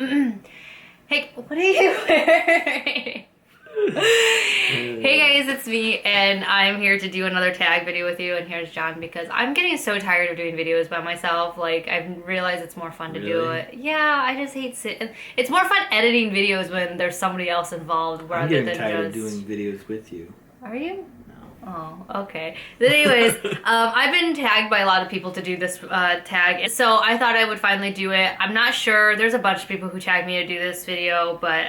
Hey, what are you wearing? Hey guys, it's me, and I'm here to do another tag video with you, and here's John, because I'm getting so tired of doing videos by myself. Like, I've realized it's more fun to do it. Yeah, I just hate sitting. It's more fun editing videos when there's somebody else involved rather than just... I'm getting tired of doing videos with you. Are you? Oh, okay. But anyways, I've been tagged by a lot of people to do this tag, so I thought I would finally do it. I'm not sure. There's a bunch of people who tagged me to do this video, but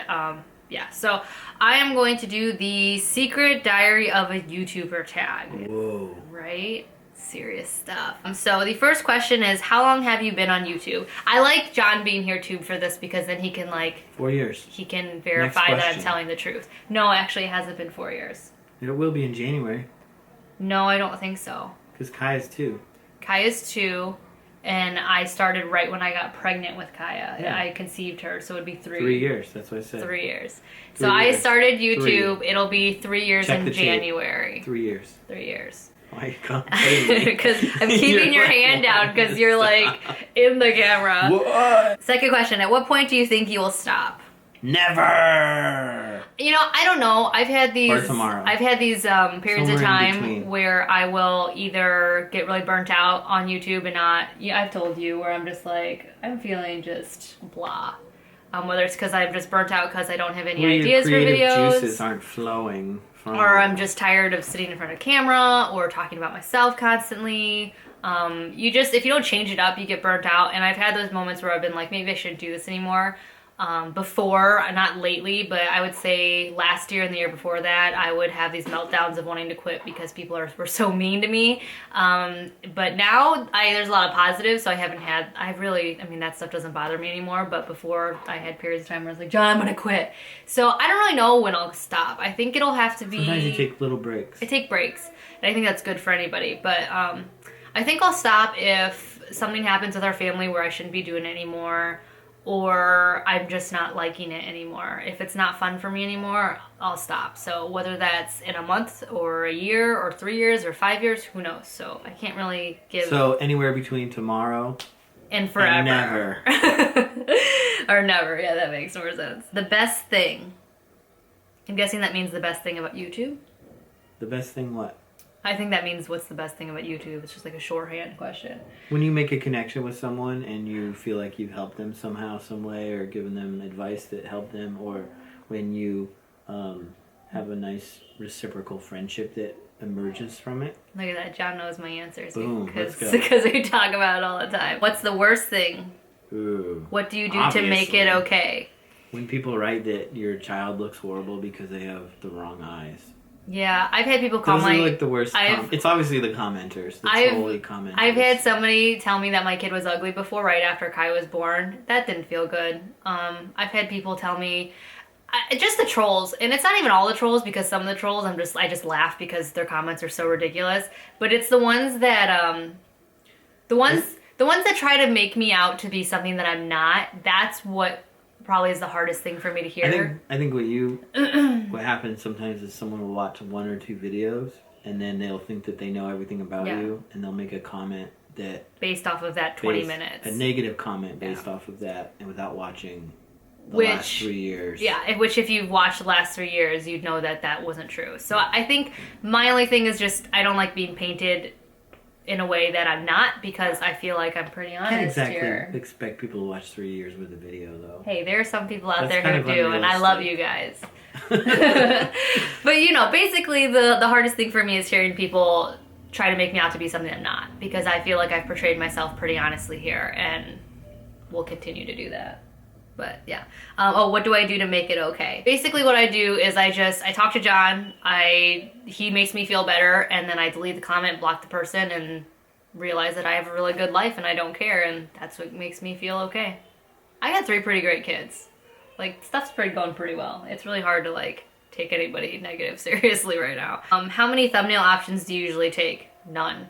yeah. So I am going to do the secret diary of a YouTuber tag. Whoa. Right? Serious stuff. So the first question is, how long have you been on YouTube? I like John being here too for this because then he can 4 years. He can verify that I'm telling the truth. No, actually it hasn't been 4 years. It will be in January. No, I don't think so. Because Kaya's 2. Kaya's 2, and I started right when I got pregnant with Kaya. Yeah. I conceived her, so it would be 3. 3 years, that's what I said. 3 years. 3 so years. I started YouTube. 3. It'll be 3 years Check in January. 3 years. 3 years. Why are you complaining? Because I'm keeping your hand down because you're in the camera. What? Second question, at what point do you think you will stop? Never! You know, I don't know. I've had these... Or tomorrow. I've had these periods Somewhere of in time between. where I will either get really burnt out on YouTube and not... Yeah, I've told you where I'm just like, I'm feeling just blah. Whether it's because I'm just burnt out because I don't have any ideas for videos. Your creative juices aren't flowing from... Or I'm just tired of sitting in front of camera or talking about myself constantly. If you don't change it up, you get burnt out. And I've had those moments where I've been like, maybe I shouldn't do this anymore. Before, not lately, but I would say last year and the year before that, I would have these meltdowns of wanting to quit because people were so mean to me. But now there's a lot of positives, so that stuff doesn't bother me anymore. But before, I had periods of time where I was like, John, I'm gonna quit. So I don't really know when I'll stop. I think it'll have to be... Sometimes you take little breaks. I take breaks, and I think that's good for anybody. But I think I'll stop if something happens with our family where I shouldn't be doing it anymore, or I'm just not liking it anymore. If it's not fun for me anymore, I'll stop. So whether that's in a month or a year or 3 years or 5 years, who knows? So I can't really give... So anywhere between tomorrow and forever. And never. Or never. Yeah, that makes more sense. The best thing. I'm guessing that means the best thing about YouTube? The best thing what? I think that means what's the best thing about YouTube. It's just like a shorthand question. When you make a connection with someone and you feel like you've helped them somehow, some way, or given them advice that helped them, or when you have a nice reciprocal friendship that emerges from it. Look at that. John knows my answers. Boom, let's go. Because we talk about it all the time. What's the worst thing? Ooh, what do you do obviously, to make it okay? When people write that your child looks horrible because they have the wrong eyes. Yeah, I've had people call Those are like the worst. It's obviously the commenters. Commenters. I've had somebody tell me that my kid was ugly before, right after Kai was born. That didn't feel good. I've had people tell me, just the trolls, and it's not even all the trolls, because some of the trolls I just laugh because their comments are so ridiculous. But it's the ones that the ones that try to make me out to be something that I'm not. That's what probably is the hardest thing for me to hear. I think what happens sometimes is someone will watch 1 or 2 videos and then they'll think that they know everything about you, and they'll make a comment that based off of that 20 minutes. A negative comment based off of that, and without watching the last 3 years. Yeah, which if you've watched the last 3 years, you'd know that wasn't true. So I think my only thing is just I don't like being painted in a way that I'm not, because I feel like I'm pretty honest Can't exactly here. Expect people to watch 3 years with a video, though. Hey, there are some people out there That's who do, and I love you guys. But basically the hardest thing for me is hearing people try to make me out to be something I'm not, because I feel like I've portrayed myself pretty honestly here, and will continue to do that. But yeah. What do I do to make it okay? Basically what I do is I talk to John, he makes me feel better, and then I delete the comment, block the person, and realize that I have a really good life and I don't care, and that's what makes me feel okay. I got 3 pretty great kids. Stuff's going pretty well. It's really hard to take anybody negative seriously right now. How many thumbnail options do you usually take? None.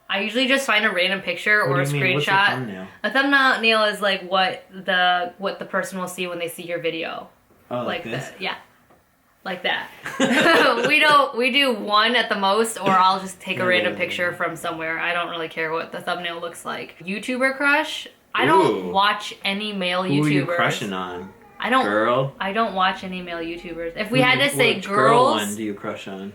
I usually just find a random picture or a screenshot. What's a thumbnail? A thumbnail is what the person will see when they see your video. Oh, like this? Yeah. Like that. we do 1 at the most, or I'll just take a random picture from somewhere. I don't really care what the thumbnail looks like. YouTuber crush? I don't watch any male YouTubers. Who are you crushing on? Girl? I don't watch any male YouTubers. If we had to say which girls... girl one do you crush on?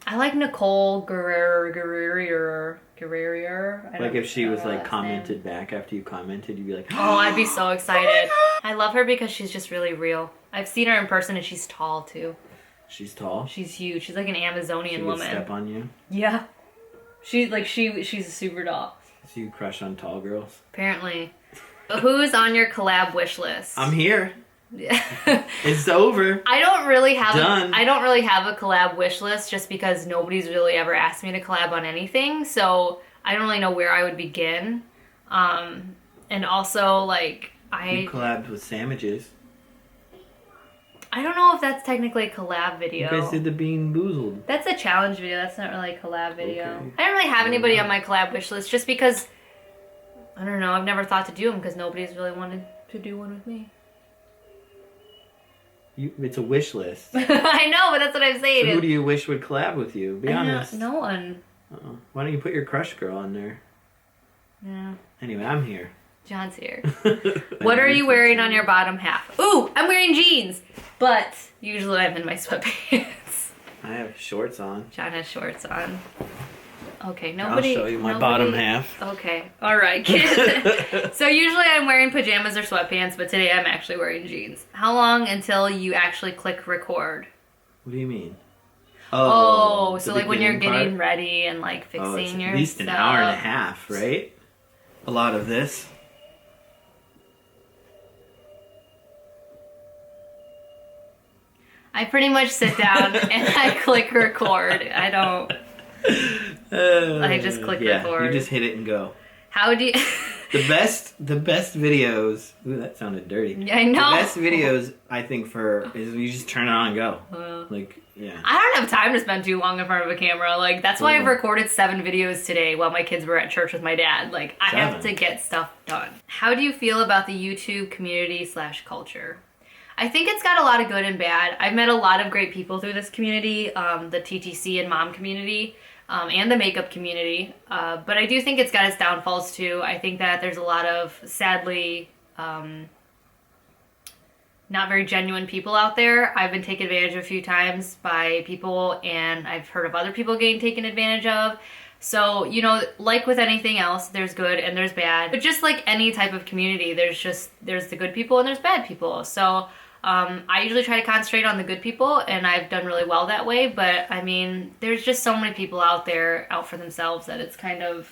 I like Nicole Guerrier. Like if she was like commented back after you commented, you'd be like, oh, I'd be so excited. I love her because she's just really real. I've seen her in person and she's tall too. She's tall? She's huge. She's like an Amazonian woman. Step on you? Yeah. She's super tall. So you crush on tall girls? Apparently. But who's on your collab wish list? I'm here. Yeah. It's over. I don't really have a collab wish list just because nobody's really ever asked me to collab on anything. So I don't really know where I would begin. And also like You collabed with Sandwiches. I don't know if that's technically a collab video. You guys did the Bean Boozled. That's a challenge video. That's not really a collab video. Okay. I don't really have anybody on my collab wish list just because, I don't know, I've never thought to do them because nobody's really wanted to do one with me. It's a wish list. I know, but that's what I'm saying. So who do you wish would collab with you? Be honest. No one. Uh-oh. Why don't you put your crush girl on there? Yeah. Anyway, I'm here. John's here. What are you wearing on your bottom half? Ooh, I'm wearing jeans, but usually I'm in my sweatpants. I have shorts on. John has shorts on. Okay, I'll show you my bottom half. Okay, all right, kid. So usually I'm wearing pajamas or sweatpants, but today I'm actually wearing jeans. How long until you actually click record? What do you mean? Oh, so like when you're getting ready and like fixing your at least an hour and a half, right? A lot of this. I pretty much sit down and I click record. I don't... I just click record. You just hit it and go. How do you... The best videos... Ooh, that sounded dirty. I know. The best videos, I think, is you just turn it on and go. Like, yeah. I don't have time to spend too long in front of a camera. Like, that's why I've recorded 7 videos today while my kids were at church with my dad. Like, I have to get stuff done. How do you feel about the YouTube community / culture? I think it's got a lot of good and bad. I've met a lot of great people through this community, the TTC and mom community, and the makeup community. But I do think it's got its downfalls too. I think that there's a lot of, sadly, not very genuine people out there. I've been taken advantage of a few times by people, and I've heard of other people getting taken advantage of. So, you know, like with anything else, there's good and there's bad. But just like any type of community, there's the good people and there's bad people. So I usually try to concentrate on the good people, and I've done really well that way. But I mean, there's just so many people out there out for themselves that it's kind of...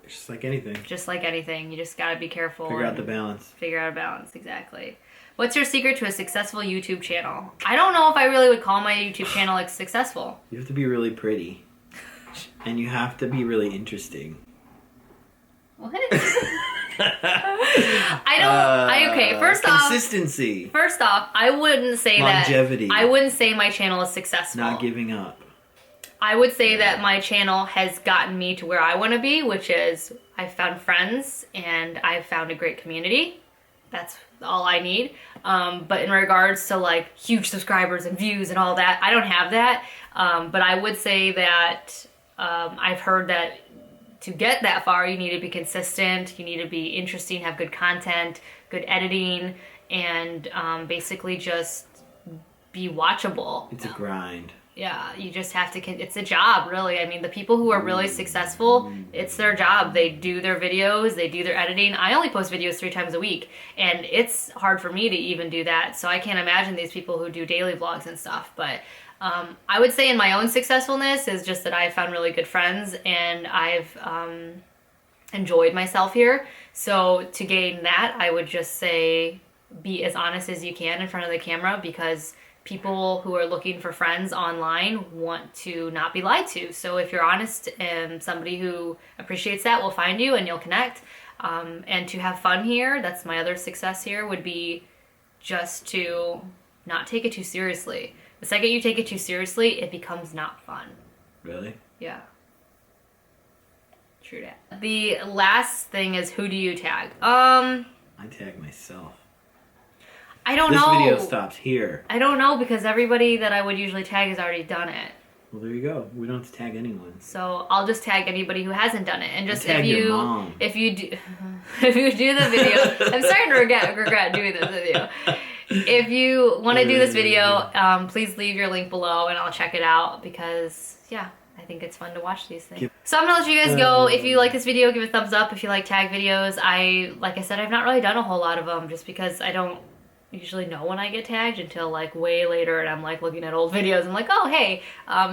It's just like anything. Just like anything. You just gotta be careful. Figure out the balance. Figure out a balance, exactly. What's your secret to a successful YouTube channel? I don't know if I really would call my YouTube channel like successful. You have to be really pretty. And you have to be really interesting. What? First off, consistency. First off, I wouldn't say longevity. I wouldn't say my channel is successful. Not giving up. I would say that my channel has gotten me to where I want to be, which is I've found friends and I've found a great community. That's all I need. But in regards to like huge subscribers and views and all that, I don't have that. But I would say that I've heard that to get that far, you need to be consistent, you need to be interesting, have good content, good editing, and basically just be watchable. It's a grind. Yeah, you just have to, it's a job, really. I mean, the people who are really successful, it's their job. They do their videos, they do their editing. I only post videos 3 times a week, and it's hard for me to even do that. So I can't imagine these people who do daily vlogs and stuff. But I would say in my own successfulness is just that I've found really good friends, and I've enjoyed myself here. So to gain that, I would just say be as honest as you can in front of the camera, because people who are looking for friends online want to not be lied to. So if you're honest, and somebody who appreciates that will find you and you'll connect. And to have fun here, that's my other success here, would be just to not take it too seriously. The second you take it too seriously, it becomes not fun. Really? Yeah. True that. The last thing is, who do you tag? I tag myself. I don't know. This video stops here. I don't know, because everybody that I would usually tag has already done it. Well, there you go. We don't have to tag anyone. So I'll just tag anybody who hasn't done it, and just tag your mom. if you do the video, I'm starting to regret doing this video. If you want to do this video, please leave your link below, and I'll check it out because I think it's fun to watch these things. So I'm gonna let you guys go. If you like this video, give it a thumbs up. If you like tag videos, like I said, I've not really done a whole lot of them just because I don't usually know when I get tagged until like way later, and I'm like looking at old videos. I'm like, oh hey.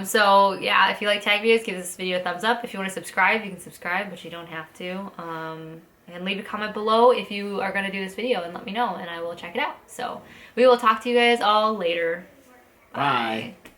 So yeah, if you like tag videos, give this video a thumbs up. If you want to subscribe, you can subscribe, but you don't have to. And leave a comment below if you are gonna do this video and let me know, and I will check it out. So we will talk to you guys all later. Bye.